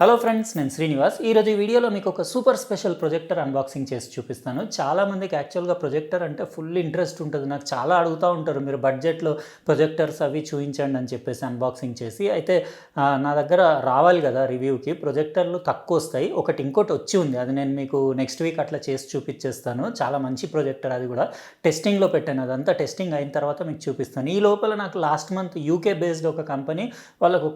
Hello friends, నేను శ్రీనివాస్. ఈరోజు ఈ వీడియోలో మీకు ఒక సూపర్ స్పెషల్ ప్రొజెక్టర్ అన్బాక్సింగ్ చేసి చూపిస్తాను. చాలామందికి యాక్చువల్గా ప్రొజెక్టర్ అంటే ఫుల్ ఇంట్రెస్ట్ ఉంటుంది. నాకు చాలా అడుగుతూ ఉంటారు, మీరు బడ్జెట్లో ప్రొజెక్టర్స్ అవి చూపించండి అని చెప్పేసి అన్బాక్సింగ్ చేసి. అయితే నా దగ్గర రావాలి కదా రివ్యూకి, ప్రొజెక్టర్లు తక్కువ వస్తాయి. ఇంకోటి వచ్చి ఉంది, అది నేను మీకు నెక్స్ట్ వీక్ అట్లా చేసి చూపించేస్తాను. చాలా మంచి ప్రొజెక్టర్, అది కూడా టెస్టింగ్లో పెట్టాను. అదంతా టెస్టింగ్ అయిన తర్వాత మీకు చూపిస్తాను. ఈ లోపల నాకు లాస్ట్ మంత్ యూకే బేస్డ్ ఒక కంపెనీ వాళ్ళకు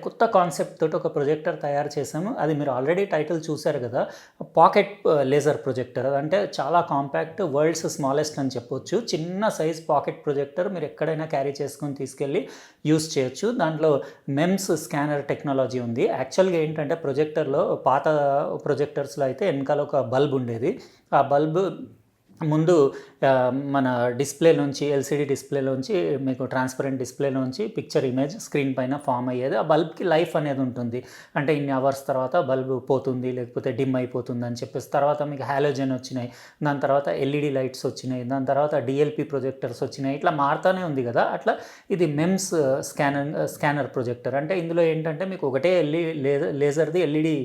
కొత్త కాన్సెప్ట్ తోటి ఒక ప్రొజెక్టర్ తయారు చేసాము. అది మీరు ఆల్రెడీ టైటిల్ చూశారు కదా, పాకెట్ లేజర్ ప్రొజెక్టర్. అంటే చాలా కాంపాక్ట్, వరల్డ్స్ స్మాలెస్ట్ అని చెప్పొచ్చు. చిన్న సైజ్ పాకెట్ ప్రొజెక్టర్, మీరు ఎక్కడైనా క్యారీ చేసుకొని తీసుకెళ్ళి యూస్ చేయొచ్చు. దాంట్లో మెమ్స్ స్కానర్ టెక్నాలజీ ఉంది. యాక్చువల్గా ఏంటంటే ప్రొజెక్టర్లో, పాత ప్రొజెక్టర్స్లో అయితే వెనకాల ఒక బల్బ్ ఉండేది. ఆ బల్బ్ ముందు మన డిస్ప్లేలోంచి, ఎల్సిడి డిస్ప్లేలోంచి, మీకు ట్రాన్స్పరెంట్ డిస్ప్లేలోంచి పిక్చర్ ఇమేజ్ స్క్రీన్ పైన ఫామ్ అయ్యేది. ఆ బల్బ్కి లైఫ్ అనేది ఉంటుంది. అంటే ఇన్ని అవర్స్ తర్వాత బల్బ్ పోతుంది, లేకపోతే డిమ్ అయిపోతుంది అని చెప్పేసి. తర్వాత మీకు హాలోజన్ వచ్చినాయి, దాని తర్వాత ఎల్ఈడి లైట్స్ వచ్చినాయి, దాని తర్వాత డిఎల్పి ప్రొజెక్టర్స్ వచ్చినాయి. ఇట్లా మారుతూనే ఉంది కదా. అట్లా ఇది మెమ్స్ స్కానర్ ప్రొజెక్టర్. అంటే ఇందులో ఏంటంటే మీకు ఒకటే లేజర్ది ఎల్ఈడి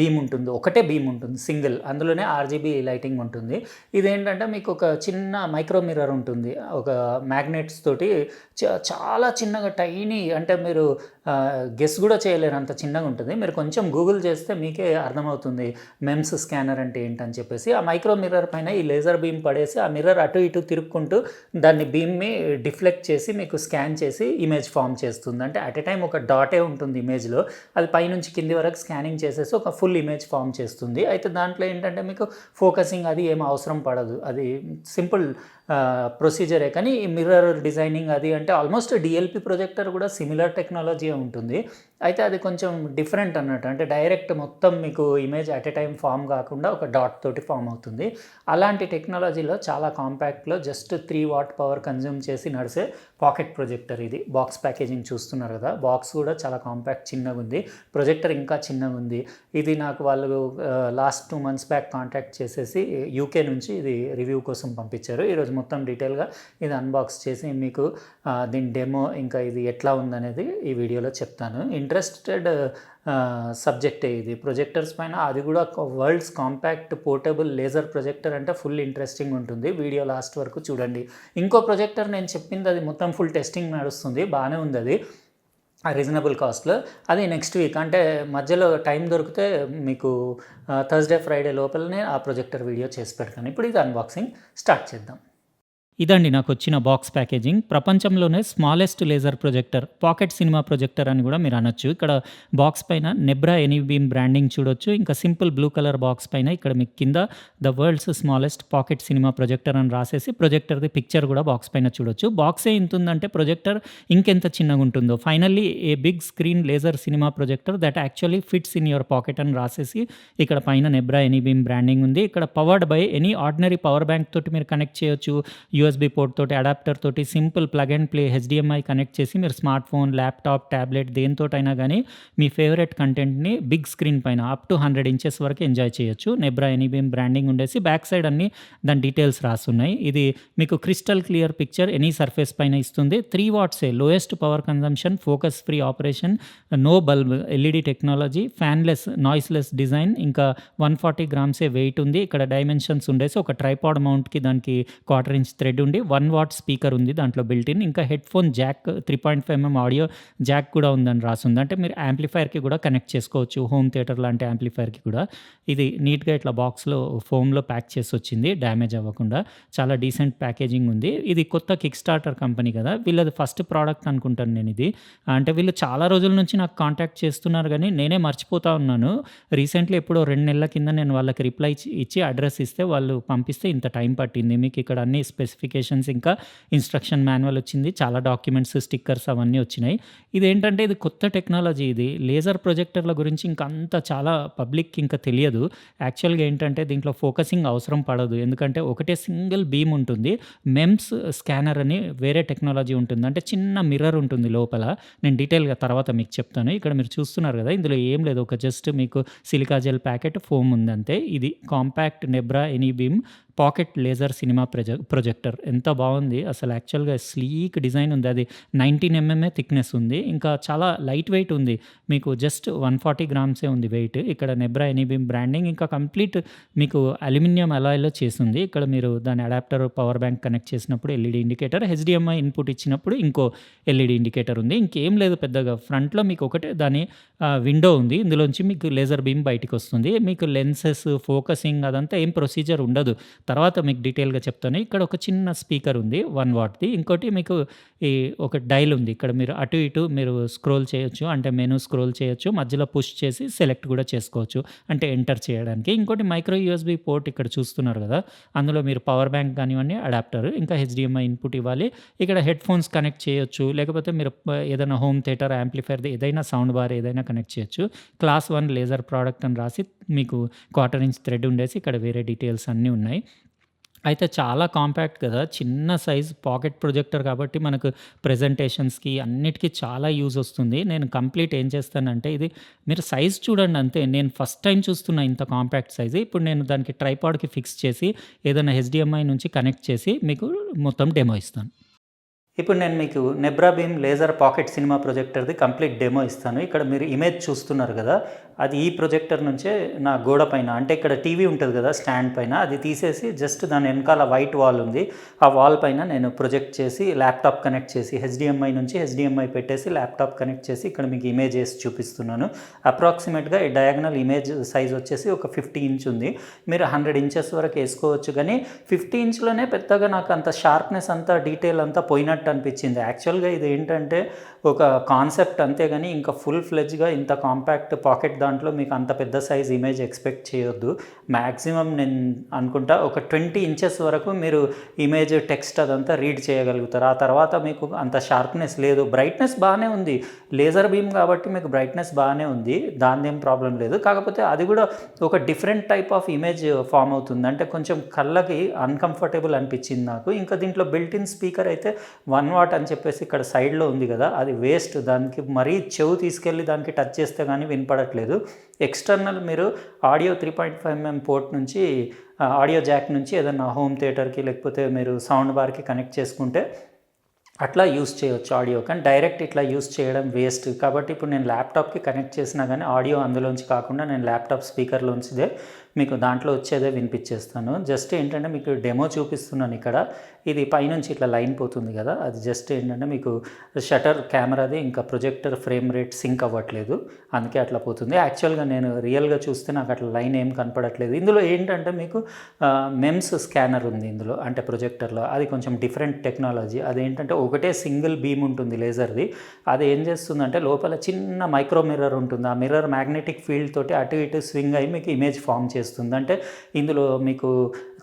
బీమ్ ఉంటుంది, ఒకటే బీమ్ ఉంటుంది సింగిల్. అందులోనే ఆర్జీబీ లైటింగ్ ఉంటుంది. ఇదేంటంటే మీకు ఒక చిన్న మైక్రో మిర్రర్ ఉంటుంది, ఒక మ్యాగ్నెట్స్ తోటి చాలా చిన్నగా, టైనీ, అంటే మీరు గెస్ కూడా చేయలేరు అంత చిన్నగా ఉంటుంది. మీరు కొంచెం గూగుల్ చేస్తే మీకే అర్థమవుతుంది మెమ్స్ స్కానర్ అంటే ఏంటని చెప్పేసి. ఆ మైక్రో మిర్రర్ పైన ఈ లేజర్ బీమ్ పడేసి ఆ మిర్రర్ అటు ఇటు తిరుక్కుంటూ దాన్ని బీమ్ని డిఫ్లెక్ట్ చేసి మీకు స్కాన్ చేసి ఇమేజ్ ఫామ్ చేస్తుంది. అంటే అట్ ఎ టైం ఒక డాటే ఉంటుంది ఇమేజ్లో, అది పైనుంచి కింది వరకు స్కానింగ్ చేసేసి ఒక ఫుల్ ఇమేజ్ ఫామ్ చేస్తుంది. అయితే దాంట్లో ఏంటంటే మీకు ఫోకసింగ్ అది ఏం అవసరం పడదు, అది సింపుల్ ప్రొసీజరే. కానీ ఈ మిర్రర్ డిజైనింగ్ అది అంటే ఆల్మోస్ట్ డిఎల్పి ప్రొజెక్టర్ కూడా సిమిలర్ టెక్నాలజీ ఉంటుంది. అయితే అది కొంచెం డిఫరెంట్ అన్నట్టు, అంటే డైరెక్ట్ మొత్తం మీకు image at a time form కాకుండా ఒక డాట్ తోటి ఫామ్ అవుతుంది. అలాంటి టెక్నాలజీలో చాలా కాంపాక్ట్లో జస్ట్ 3 వాట్ పవర్ కన్జ్యూమ్ చేసి నడిసే పాకెట్ ప్రొజెక్టర్ ఇది. బాక్స్ ప్యాకేజింగ్ చూస్తున్నారు కదా, బాక్స్ కూడా చాలా కాంపాక్ట్, చిన్నగా ఉంది. ప్రొజెక్టర్ ఇంకా చిన్నగా ఉంది. ఇది నాకు వాళ్ళు లాస్ట్ 2 months బ్యాక్ కాంటాక్ట్ చేసేసి యూకే నుంచి ఇది రివ్యూ కోసం పంపించారు. ఈరోజు మొత్తం డీటెయిల్గా ఇది అన్బాక్స్ చేసి మీకు దీని డెమో, ఇంకా ఇది ఎట్లా ఉందనేది ఈ వీడియోలో చెప్తాను. ఇంట్రెస్టెడ్ సబ్జెక్టే ఇది ప్రొజెక్టర్స్ పైన, అది కూడా world's compact portable laser projector. అంటే ఫుల్ ఇంట్రెస్టింగ్ ఉంటుంది. వీడియో లాస్ట్ వరకు చూడండి. ఇంకో ప్రొజెక్టర్ నేను చెప్పింది, అది మొత్తం ఫుల్ టెస్టింగ్ నడుస్తుంది, బాగానే ఉంది. అది రీజనబుల్ కాస్ట్లో. అది నెక్స్ట్ వీక్, అంటే మధ్యలో టైం దొరికితే మీకు థర్స్డే ఫ్రైడే లోపలనే ఆ ప్రొజెక్టర్ వీడియో చేసి పెడతాను. ఇప్పుడు ఇది అన్బాక్సింగ్ స్టార్ట్ చేద్దాం. ఇదండి నాకు వచ్చిన బాక్స్ ప్యాకేజింగ్. ప్రపంచంలోనే smallest laser projector, pocket cinema projector అని కూడా మీరు అనొచ్చు. ఇక్కడ బాక్స్ పైన నెబ్రా ఎనీ బీమ్ బ్రాండింగ్ చూడొచ్చు. ఇంకా సింపుల్ బ్లూ కలర్ బాక్స్ పైన ఇక్కడ మీకు కింద the world's smallest pocket cinema projector అని రాసేసి ప్రొజెక్టర్ది పిక్చర్ కూడా బాక్స్ పైన చూడొచ్చు. బాక్సే ఇంత ఉందంటే ప్రొజెక్టర్ ఇంకెంత చిన్నగా ఉంటుందో. Finally a big screen laser cinema projector that actually fits in your pocket అని రాసేసి ఇక్కడ పైన నెబ్రా ఎనీ బీమ్ బ్రాండింగ్ ఉంది. ఇక్కడ powered by any ordinary power bank తోటి మీరు కనెక్ట్ చేయొచ్చు. యూఎస్బీ పోర్ట్ తోటి, అడాప్టర్ తోటి, simple plug and play HDMI connect చేసి మీరు స్మార్ట్ ఫోన్, ల్యాప్టాప్, ట్యాబ్లెట్ దేనితోటైనా కానీ మీ ఫేవరెట్ కంటెంట్ని బిగ్ స్క్రీన్ పైన అప్ టు 100 inches వరకు ఎంజాయ్ చేయొచ్చు. నెబ్రా ఎనీబీమ్ బ్రాండింగ్ ఉండేసి బ్యాక్ సైడ్ అన్ని దాని డీటెయిల్స్ రాస్తున్నాయి. ఇది మీకు crystal clear picture any surface పైన ఇస్తుంది. 3 watts lowest power consumption, focus free operation, no bulb, LED technology, fanless, noiseless design, ఇంకా 140 grams వెయిట్ ఉంది. ఇక్కడ డైమెన్షన్స్ ఉండేసి ఒక ట్రైపాడ్ మౌంట్కి దానికి 1/4 inch థ్రెడ్ ఉండి 1 watt స్పీకర్ ఉంది దాంట్లో బిల్టిన్. ఇంకా head phone Jack, 3.5mm audio Jack కూడా ఉందని రాసింది. అంటే మీరు యాంప్లిఫైర్కి కూడా కనెక్ట్ చేసుకోవచ్చు, హోమ్ థియేటర్ లాంటి యాంప్లిఫైర్కి కూడా. ఇది నీట్గా ఇట్లా బాక్స్లో ఫోమ్లో ప్యాక్ చేసి వచ్చింది, డ్యామేజ్ అవ్వకుండా. చాలా డీసెంట్ ప్యాకేజింగ్ ఉంది. ఇది కొత్త కిక్ స్టార్టర్ కంపెనీ కదా, వీళ్ళది ఫస్ట్ ప్రోడక్ట్ అనుకుంటాను నేను ఇది. అంటే వీళ్ళు చాలా రోజుల నుంచి నాకు కాంటాక్ట్ చేస్తున్నారు, కానీ నేనే మర్చిపోతా ఉన్నాను. రీసెంట్లీ ఎప్పుడో 2 నెలల కింద నేను వాళ్ళకి రిప్లై ఇచ్చి అడ్రస్ ఇస్తే వాళ్ళు పంపిస్తే ఇంత టైం పట్టింది. మీకు ఇక్కడ అన్ని స్పెసిఫికేషన్స్, ఇంకా ఇన్స్ట్రక్షన్ మాన్యువల్ వచ్చింది, చాలా డాక్యుమెంట్స్, స్టిక్కర్స్ అవన్నీ వచ్చినాయి. ఇదేంటంటే ఇది కొత్త టెక్నాలజీ. ఇది లేజర్ ప్రొజెక్టర్ల గురించి ఇంకా అంత చాలా పబ్లిక్ ఇంకా తెలియదు. యాక్చువల్గా ఏంటంటే దీంట్లో ఫోకసింగ్ అవసరం పడదు, ఎందుకంటే ఒకటే సింగిల్ బీమ్ ఉంటుంది. మెమ్స్ స్కానర్ అని వేరే టెక్నాలజీ ఉంటుంది, అంటే చిన్న మిర్రర్ ఉంటుంది లోపల. నేను డీటెయిల్గా తర్వాత మీకు చెప్తాను. ఇక్కడ మీరు చూస్తున్నారు కదా, ఇందులో ఏం లేదు, ఒక జస్ట్ మీకు సిలికా జెల్ ప్యాకెట్, ఫోమ్ ఉంది అంతే. ఇది compact Nebra any beam pocket laser cinema projector ఎంత బాగుంది అసలు. యాక్చువల్గా స్లీక్ డిజైన్ ఉంది. అది 19 ఎంఎంఏ థిక్నెస్ ఉంది. ఇంకా చాలా లైట్ వెయిట్ ఉంది. మీకు జస్ట్ 140 గ్రామ్సే ఉంది వెయిట్. ఇక్కడ నెబ్రా ఎనీబీమ్ బ్రాండింగ్, ఇంకా కంప్లీట్ మీకు అల్యూమినియం అలాయ్‌లో చేసుంది. ఇక్కడ మీరు దాని అడాప్టర్, పవర్ బ్యాంక్ కనెక్ట్ చేసినప్పుడు ఎల్ఈడీ ఇండికేటర్, హెచ్‌డీఎంఐ ఇన్పుట్ ఇచ్చినప్పుడు ఇంకో ఎల్ఈడీ ఇండికేటర్ ఉంది. ఇంకేం లేదు పెద్దగా. ఫ్రంట్‌లో మీకు ఒకటే దాని విండో ఉంది. ఇందులోంచి మీకు లేజర్ బీమ్ బయటికొస్తుంది. మీకు లెన్సెస్, ఫోకసింగ్ అదంతా ఏం ప్రొసీజర్ ఉండదు. తర్వాత మీకు డీటెయిల్‌గా చెప్తాను. ఇక్కడ ఒక చిన్న స్పీకర్ ఉంది 1 వాట్‌ది. ఇంకోటి మీకు ఈ ఒక డయల్ ఉంది. ఇక్కడ మీరు అటు ఇటు మీరు స్క్రోల్ చేయొచ్చు. అంటే మెనూ స్క్రోల్ చేయొచ్చు. మధ్యలో పుష్ చేసి సెలెక్ట్ కూడా చేసుకోవచ్చు. అంటే ఎంటర్ చేయడానికి. ఇంకోటి మైక్రో యూఎస్‌బీ పోర్ట్ ఇక్కడ చూస్తున్నారు కదా! అందులో మీరు పవర్ బ్యాంక్ కానివ్వండి, అడాప్టర్, ఇంకా హెచ్‌డీఎంఐ ఇన్పుట్ ఇవ్వాలి. ఇక్కడ హెడ్‌ఫోన్స్ కనెక్ట్ చేయొచ్చు. లేకపోతే మీరు ఏదైనా హోమ్ థియేటర్ యాంప్లిఫైయర్‌ది ఏదైనా సౌండ్ బార్ ఏదైనా కనెక్ట్ చేయొచ్చు. క్లాస్ 1 లేజర్ ప్రొడక్ట్ అని రాసి మీకు 1/4 ఇంచ్ థ్రెడ్ ఉండేసి ఇక్కడ వేరే డీటెయిల్స్ అన్నీ ఉన్నాయి. అయితే చాలా కాంపాక్ట్ కదా! చిన్న సైజ్ పాకెట్ ప్రొజెక్టర్ కాబట్టి మనకు ప్రెజెంటేషన్స్‌కి అన్నిటికి చాలా యూజ్ వస్తుంది. నేను కంప్లీట్ ఏం చేస్తానంటే ఇది మీరు సైజ్ చూడండి అంతే. నేను ఫస్ట్ టైమ్ చూస్తున్నా ఇంత కాంపాక్ట్ సైజ్. ఇప్పుడు నేను దానికి ట్రైపాడ్‌కి ఫిక్స్ చేసి ఏదైనా హెచ్‌డీఎంఐ నుంచి కనెక్ట్ చేసి మీకు మొత్తం డెమో ఇస్తాను. ఇప్పుడు నేను మీకు Nebra beam laser pocket cinema ప్రొజెక్టర్‌ది కంప్లీట్ డెమో ఇస్తాను. ఇక్కడ మీరు ఇమేజ్ చూస్తున్నారు గదా! అది ఈ ప్రొజెక్టర్ నుంచే నా గోడ పైన, అంటే ఇక్కడ టీవీ ఉంటది గదా! స్టాండ్ పైన, అది తీసేసి జస్ట్ దాని వెనకాల వైట్ వాల్ ఉంది. ఆ వాల్ పైన నేను ప్రొజెక్ట్ చేసి ల్యాప్‌టాప్ కనెక్ట్ చేసి హెచ్‌డీఎంఐ నుంచి హెచ్‌డీఎంఐ పెట్టేసి ల్యాప్‌టాప్ కనెక్ట్ చేసి ఇక్కడ మీకు ఇమేజ్ ఏసి చూపిస్తున్నాను. అప్రాక్సిమేట్‌గా ఈ డయాగనల్ ఇమేజ్ సైజ్ వచ్చేసి ఒక 50 ఇంచ్ ఉంది. మీరు 100 ఇంచెస్ వరకు ఏసుకోవచ్చు గానీ 50 ఇంచ్‌లోనే పెద్దగా నాకు అంత షార్ప్‌నెస్ అంతా డీటెయిల్ అంతా పోయినట్టు అనిపించింది. యాక్చువల్‌గా ఇది ఏంటంటే ఒక కాన్సెప్ట్ అంతే గానీ ఇంకా ఫుల్ ఫ్లెడ్జ్‌గా ఇంత కాంపాక్ట్ పాకెట్ దాంట్లో మీకు అంత పెద్ద సైజ్ ఇమేజ్ ఎక్స్‌పెక్ట్ చేయొద్దు. మాక్సిమం నేను అనుకుంటా ఒక 20 ఇంచెస్ వరకు మీరు ఇమేజ్, టెక్స్ట్ అదంతా రీడ్ చేయగలుగుతారు. ఆ తర్వాత మీకు అంత షార్ప్‌నెస్ లేదు. బ్రైట్‌నెస్ బానే ఉంది. లేజర్ బీమ్ కాబట్టి మీకు బ్రైట్‌నెస్ బానే ఉంది. దానిదేం ప్రాబ్లమ్ లేదు. కాకపోతే అది కూడా ఒక different type of image form అవుతుంది. అంటే కొంచెం కళ్ళకి అన్‌కంఫర్టబుల్ అనిపించింది నాకు. ఇంకా దీంట్లో బిల్ట్ ఇన్ స్పీకర్ అయితే 1 వాట్ అని చెప్పేసి ఇక్కడ సైడ్‌లో ఉంది కదా! అది వేస్ట్. దానికి మరీ చెవు తీసుకెళ్ళి దానికి టచ్ చేస్తే గానీ వినపడట్లేదు. ఎక్స్‌టర్నల్ మీరు ఆడియో 3.5 ఎంఎం పోర్ట్ నుంచి ఆడియో జాక్ నుంచి ఏదన్నా హోమ్ థియేటర్‌కి లేకపోతే మీరు సౌండ్ బార్‌కి కనెక్ట్ చేసుకుంటే అట్లా యూజ్ చేయొచ్చు ఆడియో. కానీ డైరెక్ట్ ఇట్లా యూజ్ చేయడం వేస్ట్. కాబట్టి ఇప్పుడు నేను ల్యాప్‌టాప్‌కి కనెక్ట్ చేసినా గానీ ఆడియో అందులోంచి కాకుండా నేను ల్యాప్‌టాప్ స్పీకర్‌లోంచిదే మీకు దాంట్లో వచ్చేదే వినిపించేస్తాను. జస్ట్ ఏంటంటే మీకు డెమో చూపిస్తున్నాను ఇక్కడ. ఇది పైనుంచి ఇట్లా లైన్ పోతుంది కదా! అది జస్ట్ ఏంటంటే మీకు షట్టర్ కెమెరాది ఇంకా ప్రొజెక్టర్ ఫ్రేమ్ రేట్ సింక్ అవ్వట్లేదు. అందుకే అట్లా పోతుంది. యాక్చువల్‌గా నేను రియల్‌గా చూస్తే నాకు అట్లా లైన్ ఏం కనపడట్లేదు. ఇందులో ఏంటంటే మీకు మెమ్స్ స్కానర్ ఉంది ఇందులో, అంటే ప్రొజెక్టర్‌లో. అది కొంచెం డిఫరెంట్ టెక్నాలజీ. అదేంటంటే ఒకటే సింగిల్ బీమ్ ఉంటుంది లేజర్‌ది. అది ఏం చేస్తుందంటే లోపల చిన్న మైక్రో మిర్రర్ ఉంటుంది. ఆ మిర్రర్ మ్యాగ్నెటిక్ ఫీల్డ్ తోటి అటు ఇటు స్వింగ్ అయ్యి మీకు ఇమేజ్ ఫార్మ్ చేస్తుంది. అంటే ఇందులో మీకు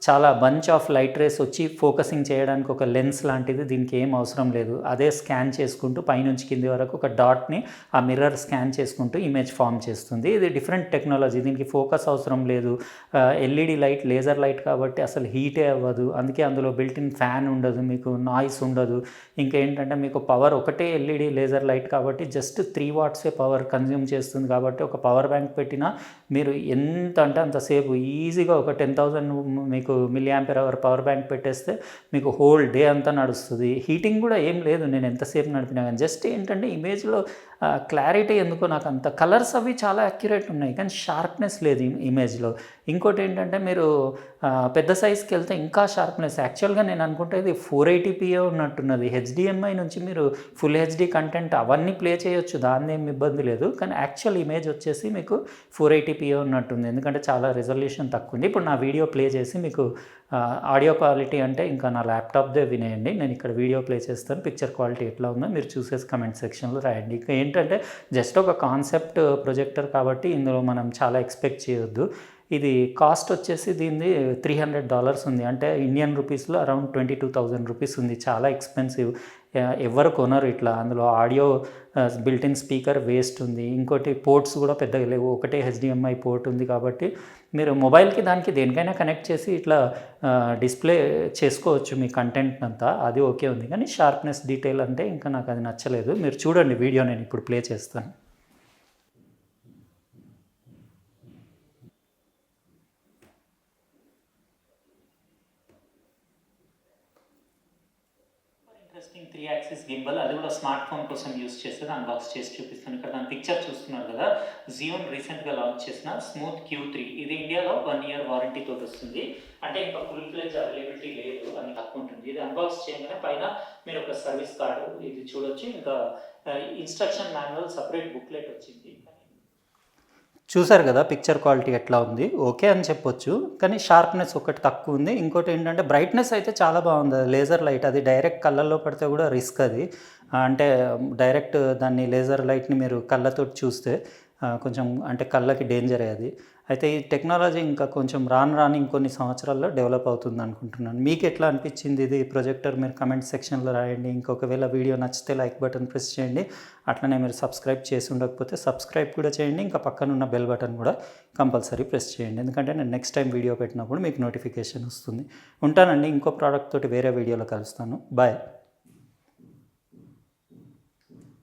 చాలా బంచ్ ఆఫ్ లైట్ రేస్ వచ్చి ఫోకసింగ్ చేయడానికి ఒక లెన్స్ లాంటిది దీనికి ఏం అవసరం లేదు. అదే స్కాన్ చేసుకుంటూ పైనుంచి కింది వరకు ఒక డాట్‌ని ఆ మిర్రర్ స్కాన్ చేసుకుంటూ ఇమేజ్ ఫార్మ్ చేస్తుంది. ఇది డిఫరెంట్ టెక్నాలజీ. దీనికి ఫోకస్ అవసరం లేదు. ఎల్ఈడీ లైట్, లేజర్ లైట్ కాబట్టి అసలు హీటే అవ్వదు. అందుకే అందులో బిల్ట్ ఇన్ ఫ్యాన్ ఉండదు, మీకు నాయిస్ ఉండదు. ఇంకేంటంటే మీకు పవర్ ఒకటే ఎల్ఈడీ లేజర్ లైట్ కాబట్టి జస్ట్ 3 వాట్సే పవర్ కన్జ్యూమ్ చేస్తుంది. కాబట్టి ఒక పవర్ బ్యాంక్ పెట్టినా మీరు ఎంత అంటే అంతసేపు ఈజీగా ఒక 10,000 మీకు milliampere hour power bank పెట్టేస్తే మీకు హోల్ డే అంతా నడుస్తుంది. హీటింగ్ కూడా ఏం లేదు నేను ఎంతసేపు నడిపినా కానీ. జస్ట్ ఏంటంటే ఇమేజ్‌లో క్లారిటీ ఎందుకో నాకు అంత కలర్స్ అవి చాలా అక్యురేట్ ఉన్నాయి కానీ షార్ప్‌నెస్ లేదు ఇమేజ్‌లో. ఇంకోటి ఏంటంటే మీరు పెద్ద సైజ్‌కి వెళ్తే ఇంకా షార్ప్‌నెస్. యాక్చువల్‌గా నేను అనుకుంటే ఇది 480p ఉన్నట్టున్నది. హెచ్‌డీఎంఐ నుంచి మీరు ఫుల్ హెచ్‌డీ కంటెంట్ అవన్నీ ప్లే చేయొచ్చు. దానిదేం ఇబ్బంది లేదు. కానీ యాక్చువల్ ఇమేజ్ వచ్చేసి మీకు 480p ఉన్నట్టుంది. ఎందుకంటే చాలా రిజల్యూషన్ తక్కువ ఉంది. ఇప్పుడు నా వీడియో ప్లే చేసి మీకు ఆడియో క్వాలిటీ అంటే ఇంకా నా ల్యాప్‌టాప్‌దే వినేయండి. నేను ఇక్కడ వీడియో ప్లే చేస్తాను. పిక్చర్ క్వాలిటీ ఎట్లా ఉందో మీరు చూసేసి కామెంట్ సెక్షన్‌లో రాయండి. ఇక ఏంటంటే జస్ట్ ఒక కాన్సెప్ట్ ప్రొజెక్టర్ కాబట్టి ఇందులో మనం చాలా ఎక్స్‌పెక్ట్ చేయొద్దు. ఇది కాస్ట్ వచ్చేసి దీనిది $300 ఉంది. అంటే ఇండియన్ రూపీస్‌లో అరౌండ్ 22,000 రూపీస్ ఉంది. చాలా ఎక్స్‌పెన్సివ్. ఎవ్వరు కొనరు ఇట్లా. అందులో audio built in speaker waste ఉంది. ఇంకోటి పోర్ట్స్ కూడా పెద్దగా లేవు. ఒకటే హెచ్‌డీఎంఐ పోర్ట్ ఉంది కాబట్టి మీరు మొబైల్‌కి దానికి దేనికైనా కనెక్ట్ చేసి ఇట్లా డిస్‌ప్లే చేసుకోవచ్చు మీ కంటెంట్ అంతా. అది ఓకే ఉంది. కానీ షార్ప్‌నెస్, డీటెయిల్ అంటే ఇంకా నాకు అది నచ్చలేదు. మీరు చూడండి వీడియో నేను ఇప్పుడు ప్లే చేస్తాను. ఇంట్రెస్టింగ్ 3 యాక్సిస్ గింబల్, అది కూడా స్మార్ట్ ఫోన్ కోసం యూస్ చేసేది అన్బాక్స్ చేసి చూపిస్తాను. ఇక్కడ దాని పిక్చర్ చూస్తున్నారు కదా, జియోన్ రీసెంట్గా లాంచ్ చేసిన స్మూత్ Q3. ఇది ఇండియాలో 1 year వారంటీ తోటి వస్తుంది. అంటే ఇంకా ఫుల్ ఫ్లెడ్జ్ అవైలబిలిటీ లేదు అని తక్కువ ఉంటుంది. ఇది అన్బాక్స్ చేయగానే పైన మీరు ఒక సర్వీస్ కార్డు ఇది చూడొచ్చు, ఇంకా ఇన్స్ట్రక్షన్ మాన్యువల్ సపరేట్ బుక్లెట్ వచ్చింది. చూసారు కదా పిక్చర్ క్వాలిటీ ఎట్లా ఉంది, ఓకే అని చెప్పొచ్చు, కానీ షార్ప్నెస్ ఒకటి తక్కువ ఉంది. ఇంకోటి ఏంటంటే బ్రైట్నెస్ అయితే చాలా బాగుంది. అది లేజర్ లైట్, అది డైరెక్ట్ కళ్ళల్లో పడితే కూడా రిస్క్ అది. అంటే డైరెక్ట్ దాన్ని లేజర్ లైట్ని మీరు కళ్ళతో చూస్తే కొంచెం అంటే కళ్ళకి డేంజరే అది. అయితే ఈ టెక్నాలజీ ఇంకా కొంచెం రాను ఇంకొన్ని సంవత్సరాల్లో డెవలప్ అవుతుంది అనుకుంటున్నాను. మీకు ఎట్లా అనిపించింది ఇది ప్రొజెక్టర్? మీరు కమెంట్ సెక్షన్లో రాయండి. ఇంకొకవేళ వీడియో నచ్చితే లైక్ బటన్ ప్రెస్ చేయండి. అట్లనే మీరు సబ్స్క్రైబ్ చేసి ఉండకపోతే సబ్స్క్రైబ్ కూడా చేయండి. ఇంకా పక్కన ఉన్న బెల్ బటన్ కూడా కంపల్సరీ ప్రెస్ చేయండి, ఎందుకంటే నేను నెక్స్ట్ టైం వీడియో పెట్టినప్పుడు మీకు నోటిఫికేషన్ వస్తుంది. ఉంటానండి, ఇంకో ప్రోడక్ట్ తోటి వేరే వీడియోలో కలుస్తాను. బాయ్.